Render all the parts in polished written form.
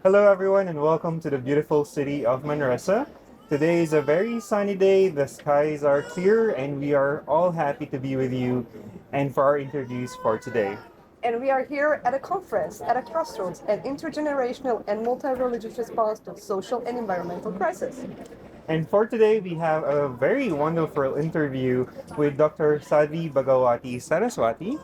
Hello, everyone, and welcome to the beautiful city of Manresa. Today is a very sunny day, the skies are clear, and we are all happy to be with you and for our interviews for today. And we are here at a conference at a crossroads, an intergenerational and multi-religious response to social and environmental crisis. And for today, we have a very wonderful interview with Dr. Sadhvi Bhagawati Saraswati.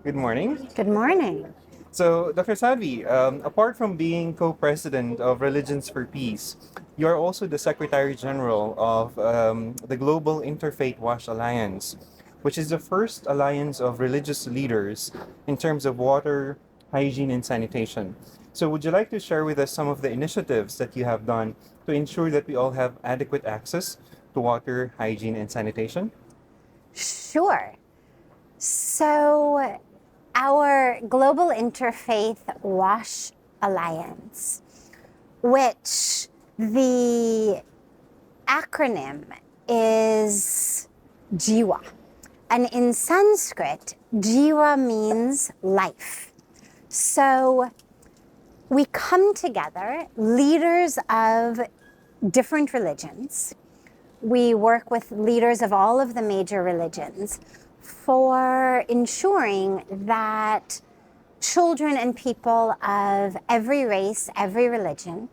Good morning. Good morning. So, Dr. Sadhvi, apart from being co-president of Religions for Peace, you are also the Secretary General of the Global Interfaith Wash Alliance, which is the first alliance of religious leaders in terms of water, hygiene, and sanitation. So, would you like to share with us some of the initiatives that you have done to ensure that we all have adequate access to water, hygiene, and sanitation? Sure. So, our Global Interfaith Wash Alliance, which the acronym is Jiwa. And in Sanskrit, Jiva means life. So we come together, leaders of different religions. We work with leaders of all of the major religions for ensuring that children and people of every race, every religion,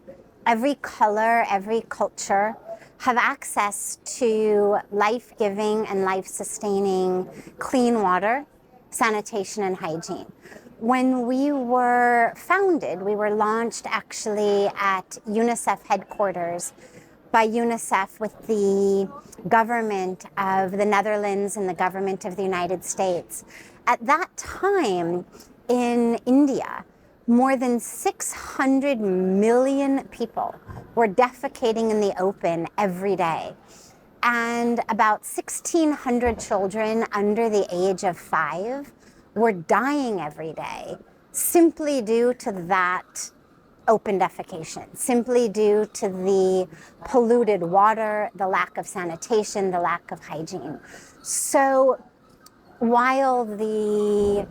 every color, every culture have access to life-giving and life-sustaining clean water, sanitation, and hygiene. When we were founded, we were launched actually at UNICEF headquarters by UNICEF with the government of the Netherlands and the government of the United States. At that time in India, more than 600 million people were defecating in the open every day. And about 1,600 children under the age of 5 were dying every day simply due to that open defecation, simply due to the polluted water, the lack of sanitation, the lack of hygiene. So while the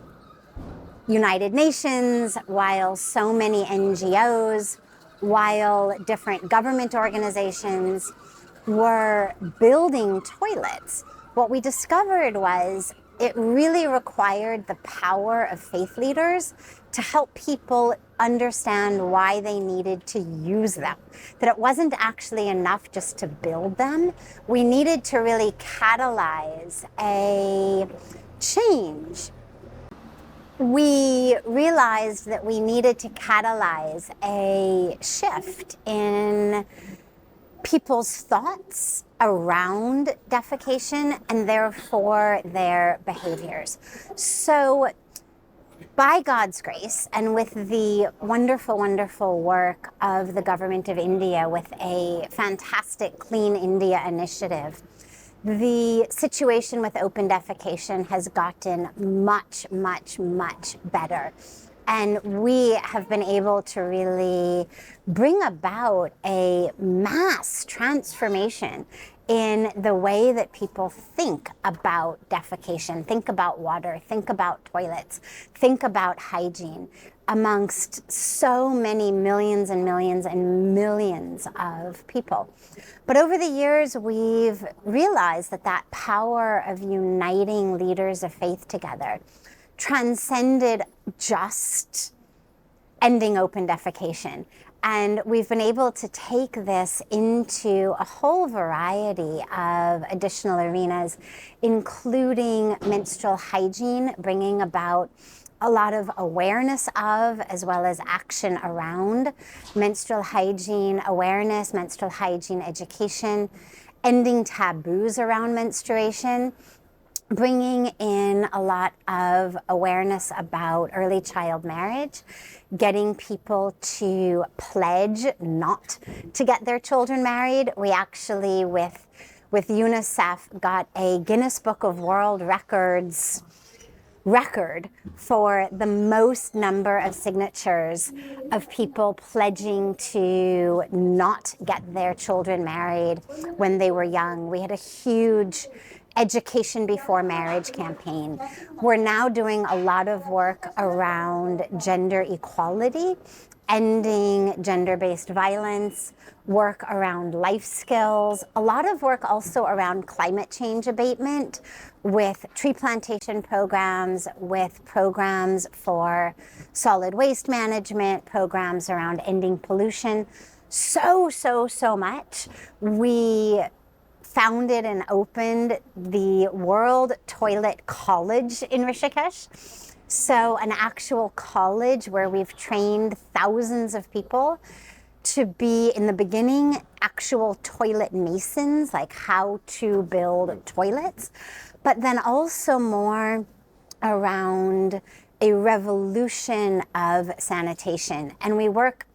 United Nations, while so many NGOs, while different government organizations were building toilets, what we discovered was it really required the power of faith leaders to help people understand why they needed to use them. That it wasn't actually enough just to build them. We needed to really catalyze a change. We realized that we needed to catalyze a shift in people's thoughts around defecation and therefore their behaviors. So by God's grace and with the wonderful, wonderful work of the government of India with a fantastic Clean India initiative, the situation with open defecation has gotten much, much, much better. And we have been able to really bring about a mass transformation in the way that people think about defecation, think about water, think about toilets, think about hygiene amongst so many millions and millions and millions of people. But over the years, we've realized that that power of uniting leaders of faith together transcended just ending open defecation. And we've been able to take this into a whole variety of additional arenas, including menstrual hygiene, bringing about a lot of awareness of, as well as action around menstrual hygiene awareness, menstrual hygiene education, ending taboos around menstruation, bringing in a lot of awareness about early child marriage, getting people to pledge not to get their children married. We actually, with UNICEF, got a Guinness Book of World Records record for the most number of signatures of people pledging to not get their children married when they were young. We had a huge education before marriage campaign. We're now doing a lot of work around gender equality ending gender-based violence, work around life skills, a lot of work also around climate change abatement with tree plantation programs, with programs for solid waste management, programs around ending pollution. So much. We founded and opened the World Toilet College in Rishikesh. So an actual college where we've trained thousands of people to be, in the beginning, actual toilet masons, like how to build toilets, but then also more around a revolution of sanitation. And we work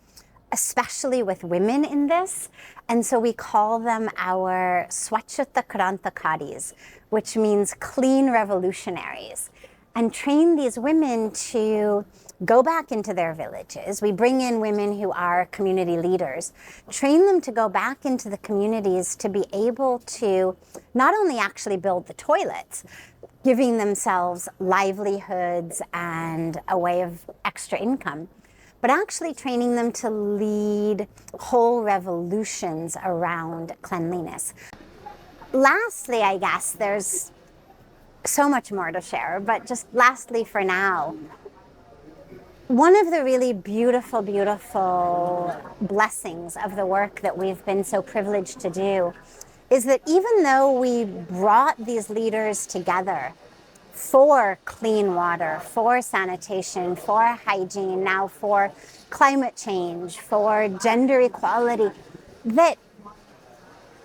especially with women in this, and so we call them our Swachhata Krantakaris, which means clean revolutionaries, and train these women to go back into their villages. We bring in women who are community leaders, train them to go back into the communities to be able to not only actually build the toilets, giving themselves livelihoods and a way of extra income, but actually training them to lead whole revolutions around cleanliness. Lastly, I guess there's so much more to share, but just lastly for now, one of the really beautiful blessings of the work that we've been so privileged to do is that even though we brought these leaders together for clean water, for sanitation, for hygiene, now for climate change, for gender equality, that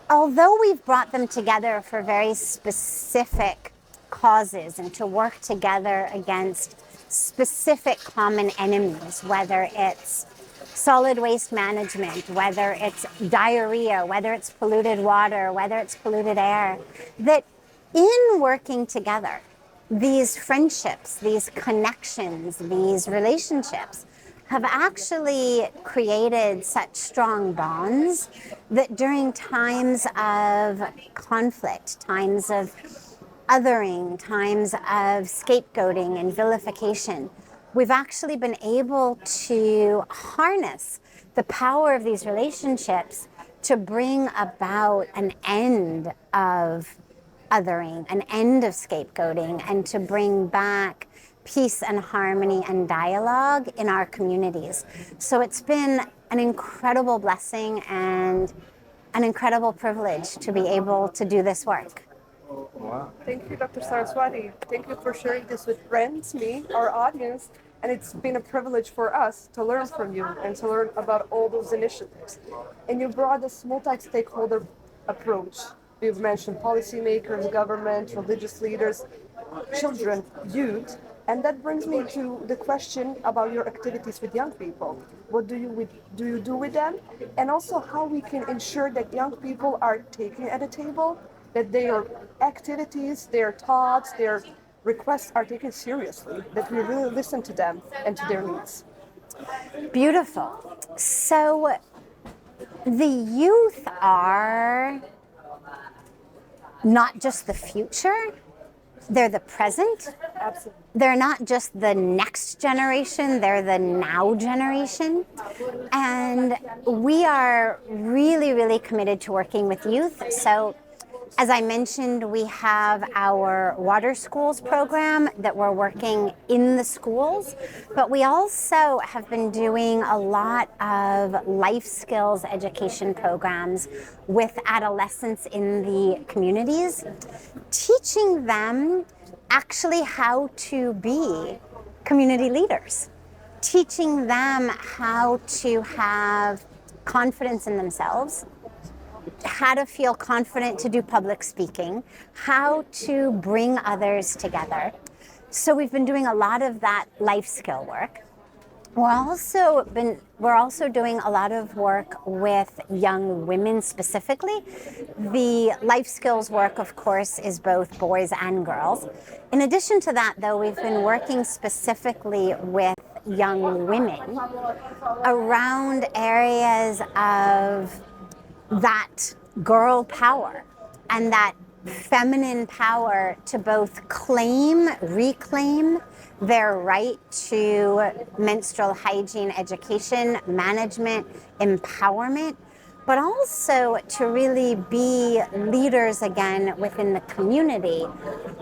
although we've brought them together for very specific causes and to work together against specific common enemies, whether it's solid waste management, whether it's diarrhea, whether it's polluted water, whether it's polluted air, that in working together, these friendships, these connections, these relationships have actually created such strong bonds that during times of conflict, times of othering, times of scapegoating and vilification, we've actually been able to harness the power of these relationships to bring about an end of othering, an end of scapegoating, and to bring back peace and harmony and dialogue in our communities. So it's been an incredible blessing and an incredible privilege to be able to do this work. Wow. Thank you, Dr. Saraswati. Thank you for sharing this with friends, me, our audience. And it's been a privilege for us to learn from you and to learn about all those initiatives. And you brought this multi-stakeholder approach. We've mentioned policymakers, government, religious leaders, children, youth. And that brings me to the question about your activities with young people. What do you do with them? And also how we can ensure that young people are taken at a table, that their activities, their thoughts, their requests are taken seriously, that we really listen to them and to their needs. Beautiful. So the youth are not just the future, they're the present. Absolutely. They're not just the next generation, they're the now generation. And we are really committed to working with youth. So as I mentioned, we have our water schools program that we're working in the schools, but we also have been doing a lot of life skills education programs with adolescents in the communities, teaching them actually how to be community leaders, teaching them how to have confidence in themselves, how to feel confident to do public speaking, how to bring others together. So we've been doing a lot of that life skill work. We're also doing a lot of work with young women specifically. The life skills work, of course, is both boys and girls. In addition to that, though, we've been working specifically with young women around areas of that girl power and that feminine power to both reclaim their right to menstrual hygiene, education, management, empowerment, but also to really be leaders again within the community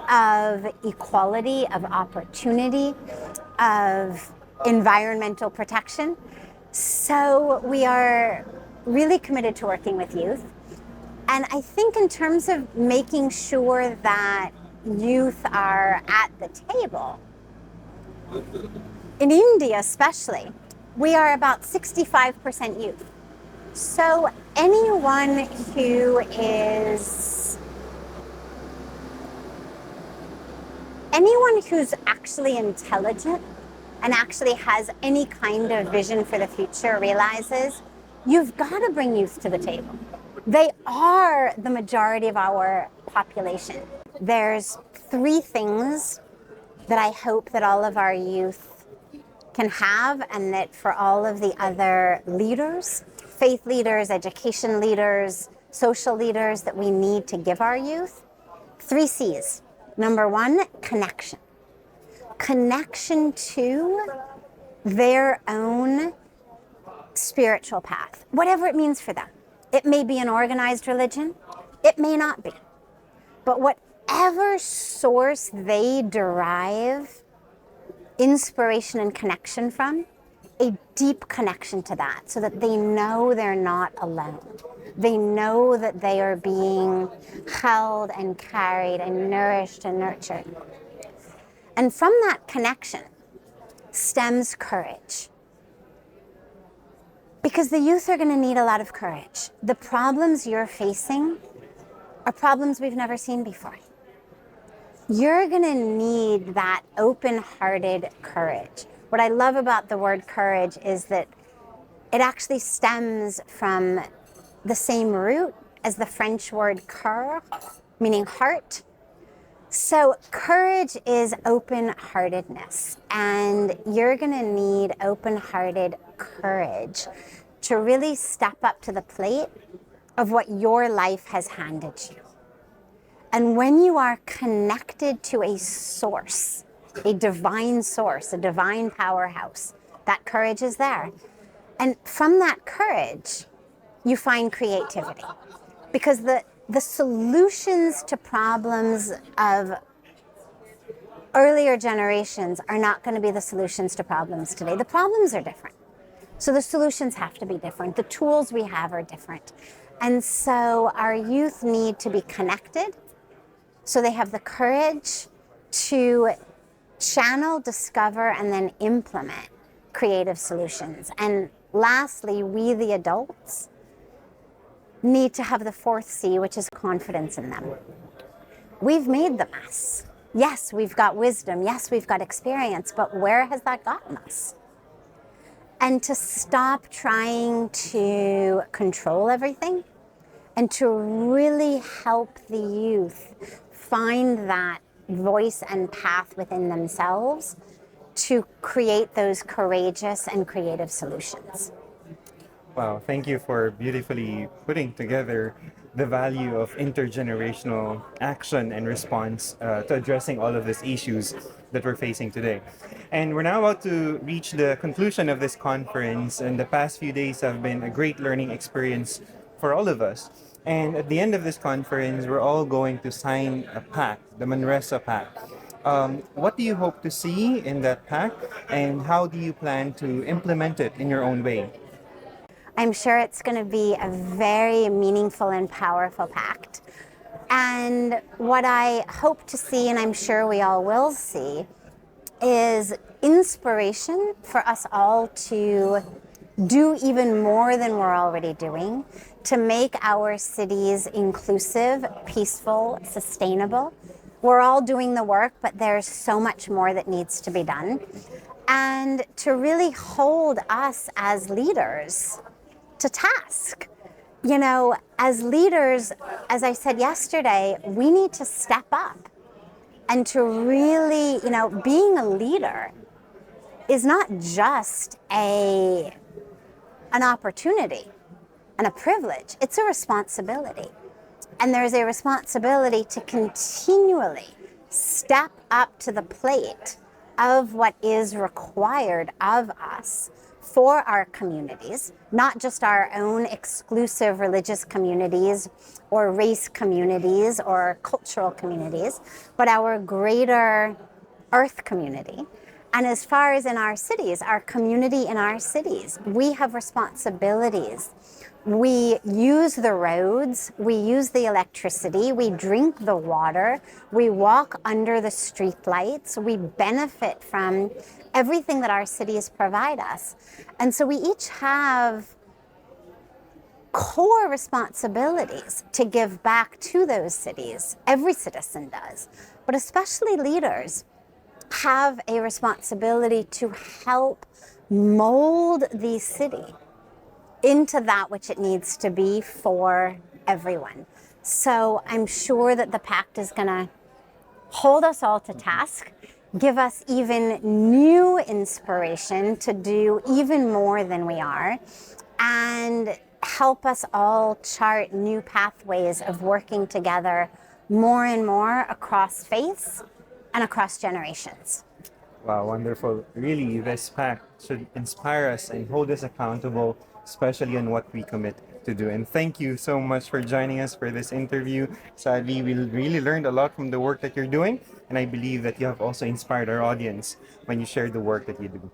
of equality, of opportunity, of environmental protection. So we are really committed to working with youth. And I think in terms of making sure that youth are at the table, in India especially, we are about 65% youth. So anyone who's actually intelligent and actually has any kind of vision for the future realizes you've got to bring youth to the table. They are the majority of our population. There's 3 things that I hope that all of our youth can have, and that for all of the other leaders, faith leaders, education leaders, social leaders, that we need to give our youth. 3 C's. Number 1, connection. Connection to their own spiritual path, whatever it means for them. It may be an organized religion, it may not be. But whatever source they derive inspiration and connection from, a deep connection to that, so that they know they're not alone. They know that they are being held and carried and nourished and nurtured. And from that connection stems courage. Because the youth are going to need a lot of courage. The problems you're facing are problems we've never seen before. You're going to need that open-hearted courage. What I love about the word courage is that it actually stems from the same root as the French word cœur, meaning heart. So courage is open-heartedness, and you're going to need open-hearted courage to really step up to the plate of what your life has handed you. And when you are connected to a source, a divine source, a divine powerhouse, that courage is there. And from that courage, you find creativity. Because the solutions to problems of earlier generations are not going to be the solutions to problems today. The problems are different. So the solutions have to be different. The tools we have are different. And so our youth need to be connected, so they have the courage to channel, discover, and then implement creative solutions. And lastly, we the adults need to have the 4th C, which is confidence in them. We've made the mess. Yes, we've got wisdom. Yes, we've got experience, but where has that gotten us? And to stop trying to control everything and to really help the youth find that voice and path within themselves to create those courageous and creative solutions. Wow, thank you for beautifully putting together the value of intergenerational action and response to addressing all of these issues that we're facing today. And we're now about to reach the conclusion of this conference, and the past few days have been a great learning experience for all of us. And at the end of this conference, we're all going to sign a pact, the Manresa Pact. What do you hope to see in that pact, and how do you plan to implement it in your own way? I'm sure it's going to be a very meaningful and powerful pact. And what I hope to see, and I'm sure we all will see, is inspiration for us all to do even more than we're already doing, to make our cities inclusive, peaceful, sustainable. We're all doing the work, but there's so much more that needs to be done. And to really hold us as leaders to task. You know, as leaders, as I said yesterday, we need to step up and to really, you know, being a leader is not just an opportunity and a privilege, it's a responsibility. And there's a responsibility to continually step up to the plate of what is required of us for our communities, not just our own exclusive religious communities or race communities or cultural communities, but our greater earth community. And as far as in our cities, our community in our cities, we have responsibilities. We use the roads, we use the electricity, we drink the water, we walk under the street lights, we benefit from everything that our cities provide us. And so we each have core responsibilities to give back to those cities. Every citizen does, but especially leaders have a responsibility to help mold the city into that which it needs to be for everyone. So I'm sure that the pact is going to hold us all to task, give us even new inspiration to do even more than we are, and help us all chart new pathways of working together more and more across faiths and across generations. Wow, wonderful. Really, this pact should inspire us and hold us accountable, especially on what we commit to do. And thank you so much for joining us for this interview. Sadly, we really learned a lot from the work that you're doing, and I believe that you have also inspired our audience when you share the work that you do.